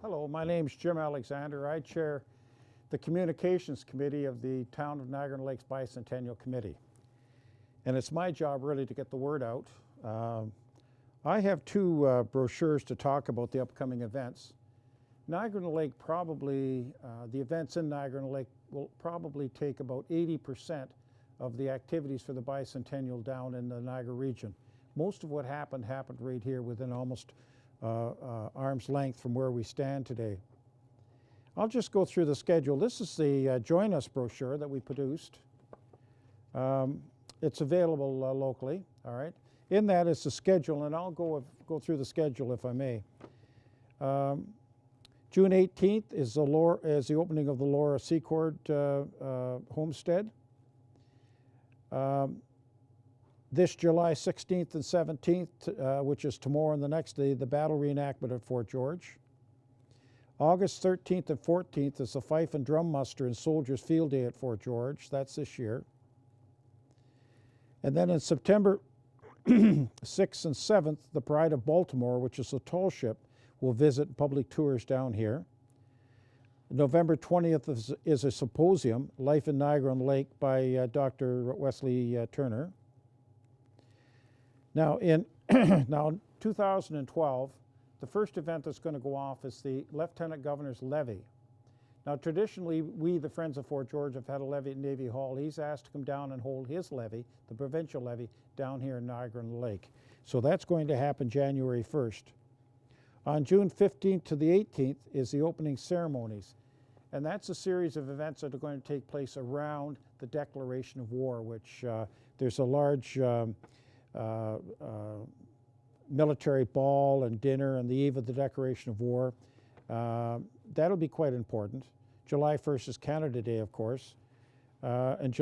Hello, my name's Jim Alexander. I chair the Communications Committee of the Town of Niagara-on-the-Lake's Bicentennial Committee. And it's my job really to get the word out. I have two brochures to talk about the upcoming events. Niagara-on-the-Lake probably, the events in Niagara-on-the-Lake will probably take about 80% of the activities for the Bicentennial down in the Niagara region. Most of what happened right here within almost arm's length from where we stand today. I'll just go through the schedule. This is the Join Us brochure that we produced. It's available locally, all right. In that is the schedule, and I'll go through the schedule if I may. June 18th is the opening of the Laura Secord homestead. This July 16th and 17th, which is tomorrow and the next day, the battle reenactment at Fort George. August 13th and 14th is the Fife and Drum Muster and Soldiers Field Day at Fort George. That's this year. And then in September 6th and 7th, the Pride of Baltimore, which is a tall ship, will visit public tours down here. November 20th is a symposium, Life in Niagara-on-the-Lake, by Dr. Wesley Turner. Now in 2012, the first event that's going to go off is the Lieutenant Governor's Levee. Now traditionally, we, the Friends of Fort George, have had a levee at Navy Hall. He's asked to come down and hold his levee, the provincial levee, down here in Niagara-on-the-Lake. So that's going to happen January 1st. On June 15th to the 18th is the opening ceremonies. And that's a series of events that are going to take place around the declaration of war, which there's a large military ball and dinner on the eve of the declaration of war. That'll be quite important. July 1st is Canada Day, of course. And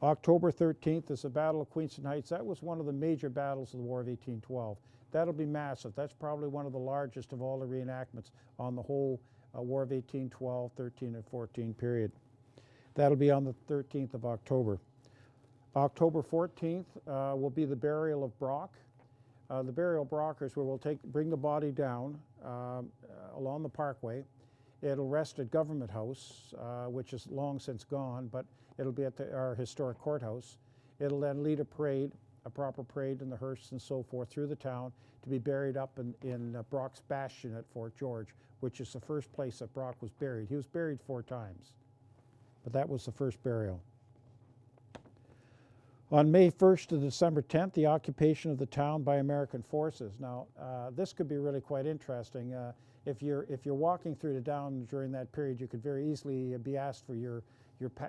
October 13th is the Battle of Queenston Heights. That was one of the major battles of the War of 1812. That'll be massive. That's probably one of the largest of all the reenactments on the whole War of 1812, 13, and 14 period. That'll be on the 13th of October. October 14th will be the burial of Brock. The burial of Brock is where we'll bring the body down along the parkway. It'll rest at Government House, which is long since gone, but it'll be at our historic courthouse. It'll then lead a parade, a proper parade in the hearse and so forth through the town to be buried up in Brock's Bastion at Fort George, which is the first place that Brock was buried. He was buried 4 times, but that was the first burial. On May 1st to December 10th, the occupation of the town by American forces. Now, this could be really quite interesting. If you're walking through the town during that period, you could very easily be asked for your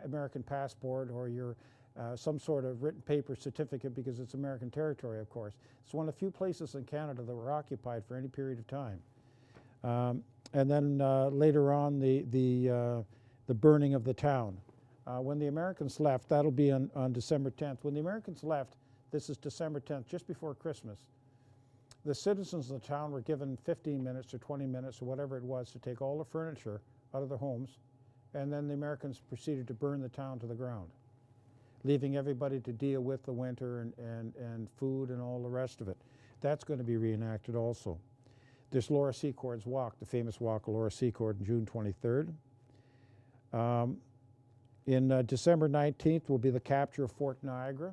American passport or your some sort of written paper certificate, because it's American territory, of course. It's one of the few places in Canada that were occupied for any period of time. And then later on, the burning of the town. When the Americans left, that'll be on December 10th. When the Americans left, this is December 10th, just before Christmas, the citizens of the town were given 15 minutes or 20 minutes or whatever it was to take all the furniture out of their homes, and then the Americans proceeded to burn the town to the ground, leaving everybody to deal with the winter and food and all the rest of it. That's going to be reenacted also. There's Laura Secord's Walk, the famous walk of Laura Secord, on June 23rd. In December 19th will be the capture of Fort Niagara.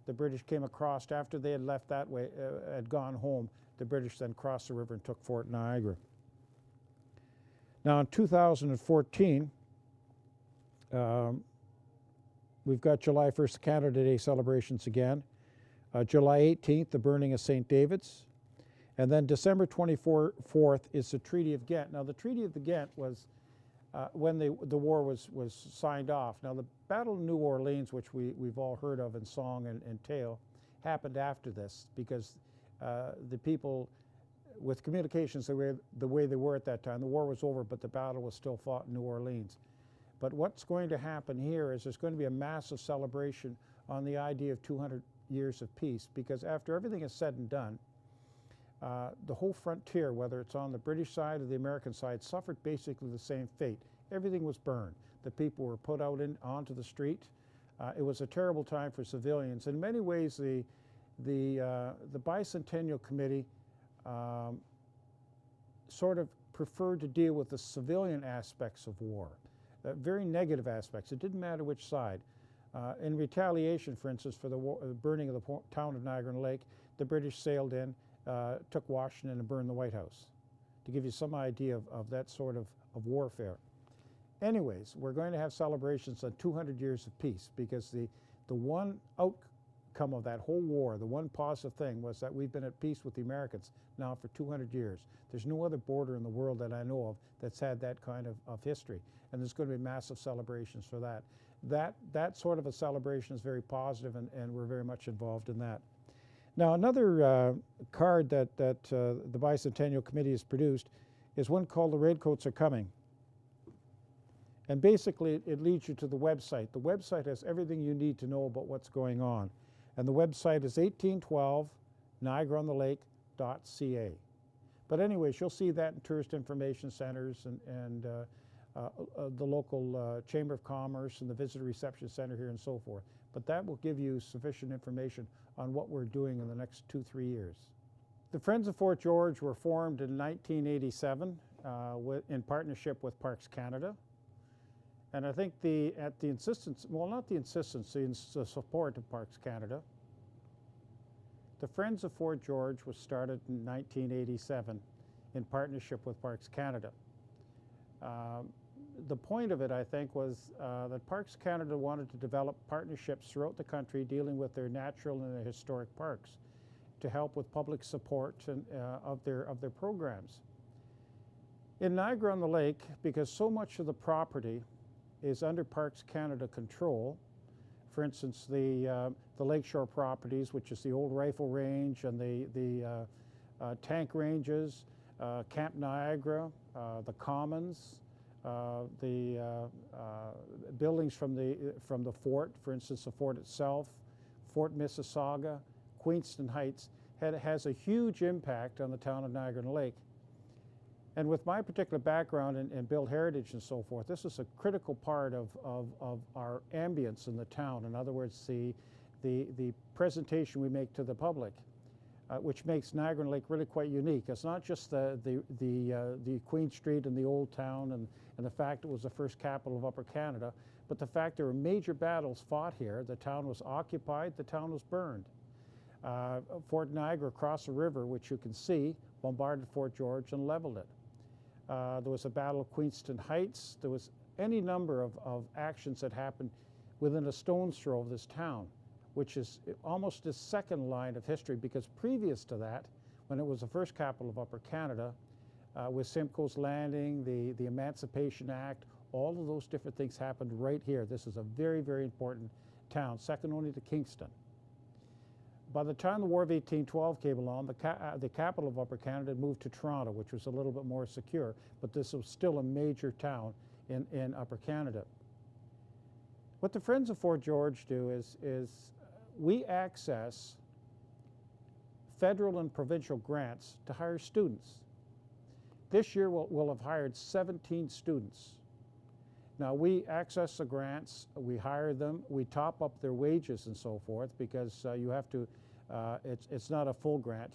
The British came across, after they had left that way, had gone home, the British then crossed the river and took Fort Niagara. Now in 2014, we've got July 1st, Canada Day celebrations again. July 18th, the burning of St. David's. And then December 24th is the Treaty of Ghent. Now the Treaty of Ghent was when the war was signed off. Now the Battle of New Orleans, which we've all heard of in song and tale, happened after this, because the people with communications the way they were at that time, the war was over, but the battle was still fought in New Orleans. But what's going to happen here is there's going to be a massive celebration on the idea of 200 years of peace, because after everything is said and done, the whole frontier, whether it's on the British side or the American side, suffered basically the same fate. Everything was burned. The people were put out onto the street. It was a terrible time for civilians. In many ways, the Bicentennial Committee sort of preferred to deal with the civilian aspects of war, very negative aspects. It didn't matter which side. In retaliation, for instance, for the burning of the town of Niagara-on-the-Lake, the British sailed in, took Washington and burned the White House, to give you some idea of that sort of warfare. Anyways, we're going to have celebrations on 200 years of peace, because the one outcome of that whole war, the one positive thing, was that we've been at peace with the Americans now for 200 years. There's no other border in the world that I know of that's had that kind of history, and there's going to be massive celebrations for that. That sort of a celebration is very positive, and we're very much involved in that. Now, another card that the Bicentennial Committee has produced is one called The Redcoats Are Coming. And basically, it leads you to the website. The website has everything you need to know about what's going on. And the website is 1812 Niagara-on-the-Lake.ca. But anyways, you'll see that in tourist information centers and the local Chamber of Commerce and the Visitor Reception Center here and so forth. But that will give you sufficient information on what we're doing in the next 2-3 years. The Friends of Fort George were formed in 1987 in partnership with Parks Canada. And I think at the insistence, well, not the insistence, the support of Parks Canada, the Friends of Fort George was started in 1987 in partnership with Parks Canada. The point of it, I think, was that Parks Canada wanted to develop partnerships throughout the country dealing with their natural and their historic parks to help with public support of their programs. In Niagara-on-the-Lake, because so much of the property is under Parks Canada control, for instance, the lakeshore properties, which is the old rifle range and the tank ranges, Camp Niagara, the Commons, the buildings from the fort, for instance, the fort itself, Fort Mississauga, Queenston Heights, has a huge impact on the town of Niagara-on-the-Lake. And with my particular background in built heritage and so forth, this is a critical part of our ambience in the town. In other words, the presentation we make to the public, which makes Niagara-on-the-Lake really quite unique. It's not just the Queen Street and the old town and the fact it was the first capital of Upper Canada, but the fact there were major battles fought here. The town was occupied, the town was burned. Fort Niagara across the river, which you can see, bombarded Fort George and leveled it. There was a battle of Queenston Heights. There was any number of actions that happened within a stone's throw of this town, which is almost the second line of history, because previous to that, when it was the first capital of Upper Canada, with Simcoe's Landing, the Emancipation Act, all of those different things happened right here. This is a very, very important town, second only to Kingston. By the time the War of 1812 came along, the capital of Upper Canada moved to Toronto, which was a little bit more secure, but this was still a major town in Upper Canada. What the Friends of Fort George do is we access federal and provincial grants to hire students. This year we'll have hired 17 students. Now, we access the grants, we hire them, we top up their wages and so forth, because you have to, it's not a full grant.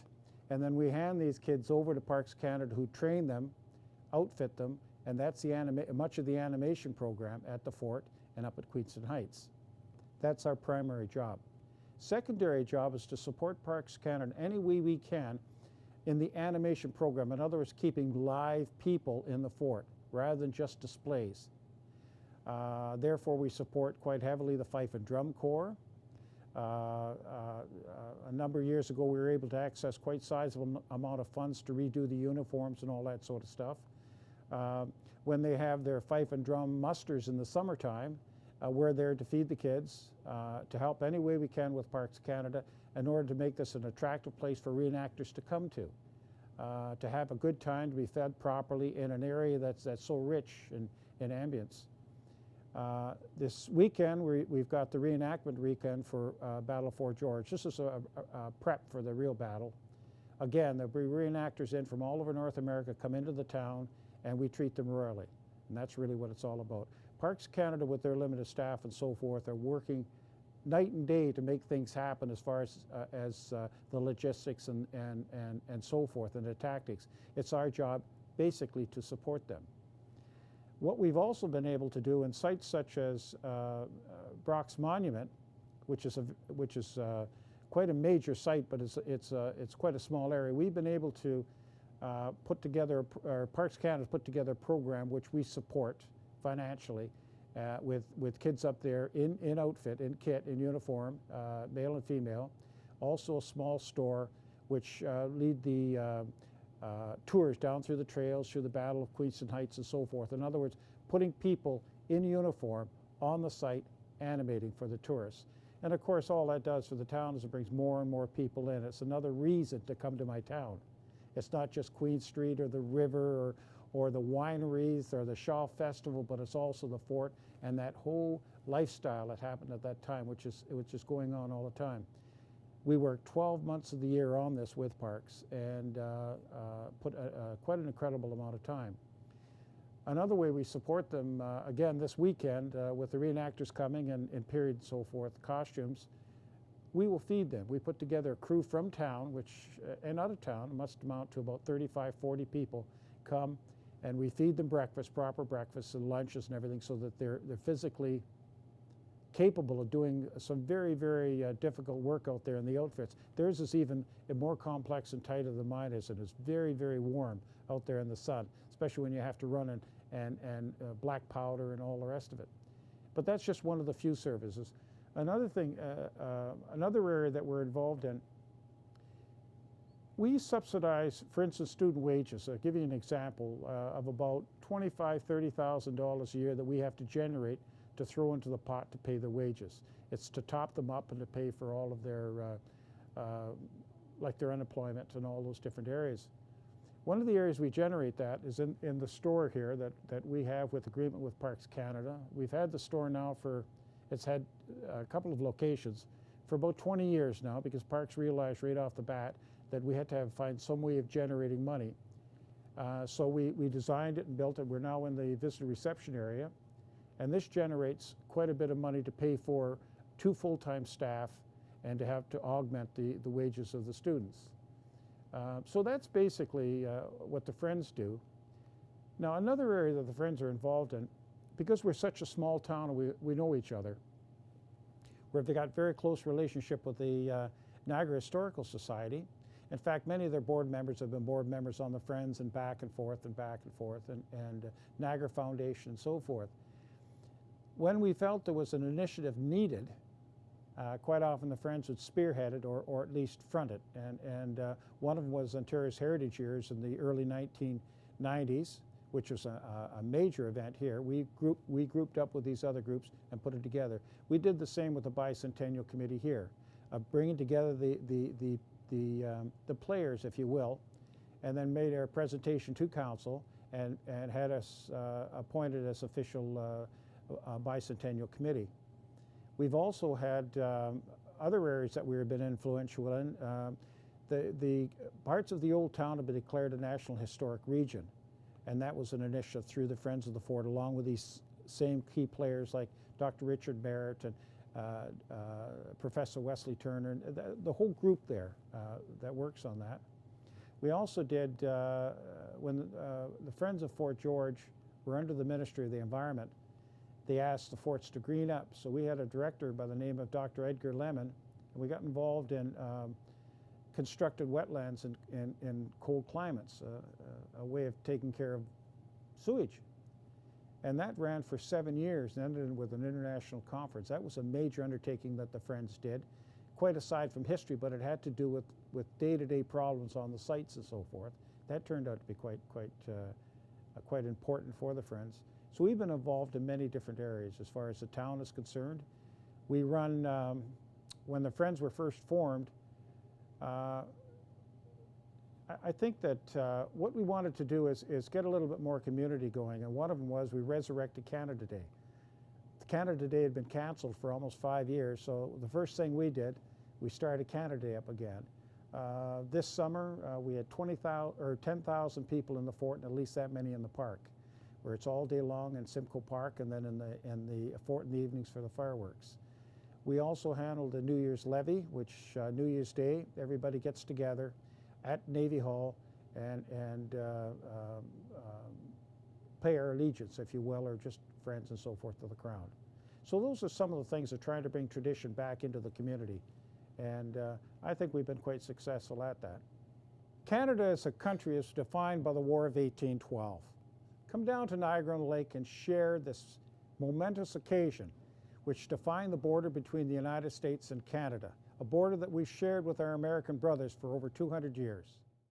And then we hand these kids over to Parks Canada, who train them, outfit them, and that's much of the animation program at the fort and up at Queenston Heights. That's our primary job. Secondary job is to support Parks Canada any way we can in the animation program. In other words, keeping live people in the fort rather than just displays. Therefore, we support quite heavily the Fife and Drum Corps. A number of years ago, we were able to access quite sizable amount of funds to redo the uniforms and all that sort of stuff. When they have their Fife and Drum musters in the summertime, we're there to feed the kids, to help any way we can with Parks Canada in order to make this an attractive place for reenactors to come to have a good time, to be fed properly in an area that's so rich in ambience. This weekend, we've got the reenactment weekend for Battle of Fort George. This is a prep for the real battle. Again, there'll be reenactors in from all over North America come into the town, and we treat them royally. And that's really what it's all about. Parks Canada, with their limited staff and so forth, are working night and day to make things happen as far as the logistics and so forth and the tactics. It's our job basically to support them. What we've also been able to do in sites such as Brock's Monument, which is quite a major site, but it's quite a small area. We've been able to put together, or Parks Canada put together a program which we support financially with kids up there in outfit, in kit, in uniform, male and female. Also a small store which lead the tours down through the trails, through the Battle of Queenston Heights and so forth. In other words, putting people in uniform on the site, animating for the tourists. And of course, all that does for the town is it brings more and more people in. It's another reason to come to my town. It's not just Queen Street or the river or the wineries or the Shaw Festival, but it's also the fort and that whole lifestyle that happened at that time, which is going on all the time. We work 12 months of the year on this with Parks and put quite an incredible amount of time. Another way we support them, again this weekend with the reenactors coming and in period and so forth, costumes, we will feed them. We put together a crew from town, and out of town, it must amount to about 35, 40 people come, and we feed them breakfast, proper breakfast and lunches and everything, so that they're physically capable of doing some very, very difficult work out there in the outfits. Theirs is even more complex and tighter than mine is, and it's very, very warm out there in the sun, especially when you have to run and black powder and all the rest of it. But that's just one of the few services. Another thing, another area that we're involved in, we subsidize, for instance, student wages. I'll give you an example of about $25,000, $30,000 a year that we have to generate to throw into the pot to pay their wages. It's to top them up and to pay for all of their, like their unemployment and all those different areas. One of the areas we generate that is in the store here that we have with agreement with Parks Canada. We've had the store now it's had a couple of locations for about 20 years now, because Parks realized right off the bat that we had to find some way of generating money. So we designed it and built it. We're now in the visitor reception area. And this generates quite a bit of money to pay for 2 full-time staff and to have to augment the wages of the students. So that's basically what the Friends do. Now, another area that the Friends are involved in, because we're such a small town and we know each other, we've got very close relationship with the Niagara Historical Society. In fact, many of their board members have been board members on the Friends and back and forth, and Niagara Foundation and so forth. When we felt there was an initiative needed, quite often the Friends would spearhead it or at least front it. And one of them was Ontario's Heritage Years in the early 1990s, which was a major event here. We grouped up with these other groups and put it together. We did the same with the Bicentennial Committee here, bringing together the players, if you will, and then made our presentation to council and had us appointed as official Bicentennial Committee. We've also had other areas that we've been influential in. The parts of the old town have been declared a National Historic Region, and that was an initiative through the Friends of the Fort, along with these same key players like Dr. Richard Merritt and Professor Wesley Turner, and the whole group there that works on that. We also did, when the Friends of Fort George were under the Ministry of the Environment, they asked the forts to green up. So we had a director by the name of Dr. Edgar Lemon, and we got involved in constructed wetlands in cold climates, a way of taking care of sewage. And that ran for 7 years and ended with an international conference. That was a major undertaking that the Friends did, quite aside from history, but it had to do with day-to-day problems on the sites and so forth. That turned out to be quite important for the Friends. So we've been involved in many different areas as far as the town is concerned. We run, when the Friends were first formed, I think that what we wanted to do is get a little bit more community going, and one of them was we resurrected Canada Day. Canada Day had been canceled for almost 5 years, so the first thing we did, we started Canada Day up again. This summer, we had 10,000 people in the fort and at least that many in the park, where it's all day long in Simcoe Park and then in the fort in the evenings for the fireworks. We also handled a New Year's levee, which New Year's Day, everybody gets together at Navy Hall and pay our allegiance, if you will, or just friends and so forth to the crown. So those are some of the things that trying to bring tradition back into the community. And I think we've been quite successful at that. Canada as a country is defined by the War of 1812. Come down to Niagara-on-the-Lake and share this momentous occasion which defined the border between the United States and Canada, a border that we've shared with our American brothers for over 200 years.